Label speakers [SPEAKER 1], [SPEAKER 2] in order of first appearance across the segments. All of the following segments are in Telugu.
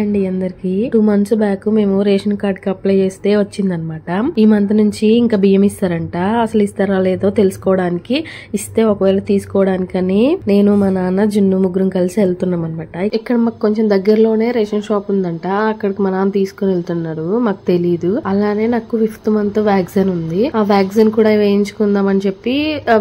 [SPEAKER 1] అండి అందరికి 2 months బ్యాక్ మేము రేషన్ కార్డ్ కి అప్లై చేస్తే వచ్చిందనమాట. ఈ మంత్ నుంచి ఇంకా బియ్యం ఇస్తారంట. అసలు ఇస్తారా లేదో తెలుసుకోవడానికి, ఇస్తే ఒకవేళ తీసుకోవడానికని నేను మా నాన్న జున్ను ముగ్గురం కలిసి వెళ్తున్నాం అనమాట. ఇక్కడ మాకు కొంచెం దగ్గరలోనే రేషన్ షాప్ ఉందంట. అక్కడికి మా నాన్న తీసుకుని వెళ్తున్నారు, మాకు తెలీదు. అలానే నాకు 5th month వ్యాక్సిన్ ఉంది. ఆ వ్యాక్సిన్ కూడా వేయించుకుందాం అని చెప్పి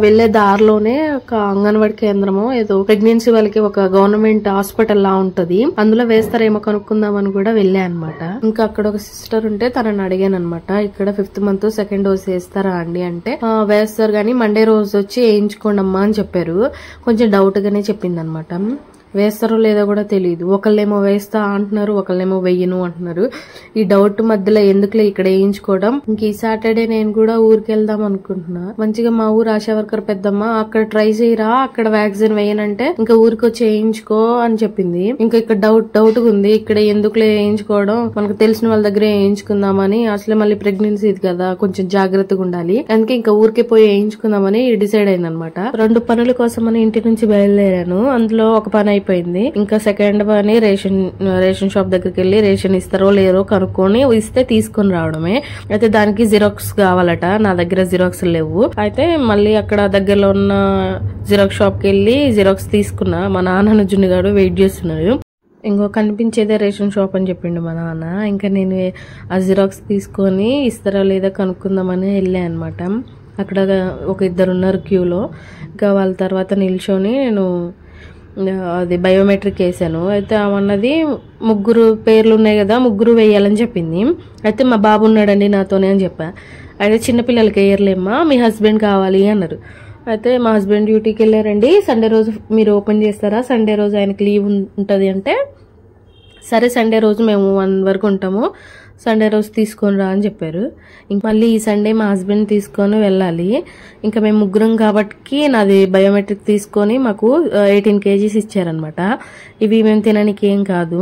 [SPEAKER 1] వెళ్లే దారిలోనే ఒక అంగన్వాడీ కేంద్రమో ఏదో ప్రెగ్నెన్సీ వాళ్ళకి ఒక గవర్నమెంట్ హాస్పిటల్ లా ఉంటది, అందులో వేస్తారేమో కనుక్కుందామని కూడా వెళ్ళా అనమాట. ఇంకా అక్కడ ఒక సిస్టర్ ఉంటే తనని అడిగాను అనమాట, ఇక్కడ 5th month 2nd dose వేస్తారా అండి అంటే వేస్తారు గానీ మండే రోజు వచ్చి వేయించుకోండి అమ్మా అని చెప్పారు. కొంచెం డౌట్ గానే చెప్పింది అనమాట. వేస్తారో లేదో కూడా తెలియదు. ఒకళ్ళేమో వేస్తా అంటున్నారు, ఒకళ్ళేమో వెయ్యను అంటున్నారు. ఈ డౌట్ మధ్యలో ఎందుకులే ఇక్కడ వేయించుకోవడం. ఇంక ఈ సాటర్డే నేను కూడా ఊరికి వెళ్దాం అనుకుంటున్నా. మంచిగా మా ఊరు ఆశా వర్కర్ పెద్దమ్మ అక్కడ ట్రై చేయరా, అక్కడ వ్యాక్సిన్ వేయనంటే ఇంకా ఊరికి వచ్చి వేయించుకో అని చెప్పింది. ఇంకా ఇక్కడ డౌట్ ఉంది, ఇక్కడ ఎందుకులే వేయించుకోవడం, మనకు తెలిసిన వాళ్ళ దగ్గర వేయించుకుందామని. అసలే మళ్ళీ ప్రెగ్నెన్సీ ఇది కదా, కొంచెం జాగ్రత్తగా ఉండాలి. అందుకే ఇంకా ఊరికే పోయి వేయించుకుందామని డిసైడ్ అయింది అనమాట. 2 పనుల కోసం అని ఇంటి నుంచి బయలుదేరాను. అందులో ఒక పని అయిపోయింది. ఇంకా సెకండ్ పని రేషన్ షాప్ దగ్గరికి వెళ్ళి రేషన్ ఇస్తారో లేదో కనుక్కొని ఇస్తే తీసుకొని రావడమే. అయితే దానికి జిరాక్స్ కావాలట, నా దగ్గర జిరాక్స్ లేవు. అయితే మళ్ళీ అక్కడ దగ్గరలో ఉన్న జిరాక్స్ షాప్ కి వెళ్ళి జిరాక్స్ తీసుకున్నా. మా నాన్న జున్నుగాడు వెయిట్ చేస్తున్నాడు. ఇంకో కనిపించేదే రేషన్ షాప్ అని చెప్పిండు మా నాన్న. ఇంకా నేను ఆ జిరాక్స్ తీసుకొని ఇస్తారా లేదా కనుక్కుందామని వెళ్ళా అనమాట. అక్కడ ఒక 2 ఉన్నారు క్యూలో. ఇంకా వాళ్ళ తర్వాత నిల్చొని నేను అది బయోమెట్రిక్ వేసాను. అయితే అన్నది 3 పేర్లు ఉన్నాయి కదా, 3 వేయాలని చెప్పింది. అయితే మా బాబు ఉన్నాడండి నాతోనే అని చెప్పా. అయితే చిన్నపిల్లలకి వేయర్లేమ్మా, మీ హస్బెండ్ కావాలి అన్నారు. అయితే మా హస్బెండ్ డ్యూటీకి వెళ్ళారండి. సండే రోజు మీరు ఓపెన్ చేస్తారా, సండే రోజు ఆయనకి లీవ్ ఉంటుంది అంటే సరే సండే రోజు మేము 1 వరకు ఉంటాము, సండే రోజు తీసుకొని రా అని చెప్పారు. ఇంక మళ్ళీ ఈ సండే మా హస్బెండ్ తీసుకొని వెళ్ళాలి. ఇంకా మేము 3 కాబట్టి నాది బయోమెట్రిక్ తీసుకొని మాకు 18 kgs ఇచ్చారనమాట. ఇవి మేము తినడానికి ఏం కాదు,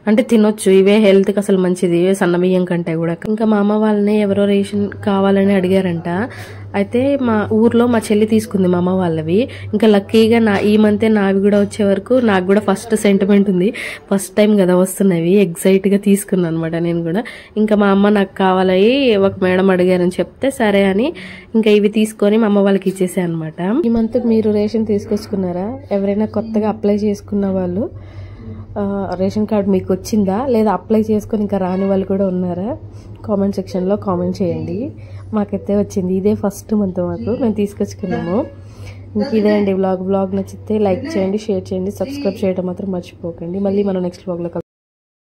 [SPEAKER 1] అంటే తినొచ్చు, ఇవే హెల్త్ కి అసలు మంచిది సన్న బియ్యం కంటే కూడా. ఇంకా మా అమ్మ వాళ్ళని ఎవరో రేషన్ కావాలని అడిగారంట. అయితే మా ఊర్లో మా చెల్లి తీసుకుంది మా అమ్మ వాళ్ళవి. ఇంకా లక్కీగా ఈ మంతే నావి కూడా వచ్చే వరకు నాకు కూడా ఫస్ట్ సెంటిమెంట్ ఉంది. ఫస్ట్ టైం కదా వస్తున్నవి, ఎగ్జైట్ గా తీసుకున్నాను అనమాట నేను కూడా. ఇంకా మా అమ్మ నాకు కావాలి ఒక మేడం అడిగారని చెప్తే సరే అని ఇంకా ఇవి తీసుకొని మా అమ్మ వాళ్ళకి ఇచ్చేసా అనమాట. ఈ మంత్ మీరు రేషన్ తీసుకొచ్చుకున్నారా? ఎవరైనా కొత్తగా అప్లై చేసుకున్న వాళ్ళు రేషన్ కార్డ్ మీకు వచ్చిందా లేదా అప్లై చేసుకొని ఇంకా రాని వాళ్ళు కూడా ఉన్నారా? కామెంట్ సెక్షన్లో కామెంట్ చేయండి. మాకైతే వచ్చింది, ఇదే ఫస్ట్ మంత్ మాకు మేము తీసుకొచ్చుకున్నాము. ఇంక ఇదే అండి వ్లాగ్ నచ్చితే లైక్ చేయండి, షేర్ చేయండి, సబ్స్క్రైబ్ చేయడం మాత్రం మర్చిపోకండి. మళ్ళీ మనం నెక్స్ట్ వ్లాగ్లో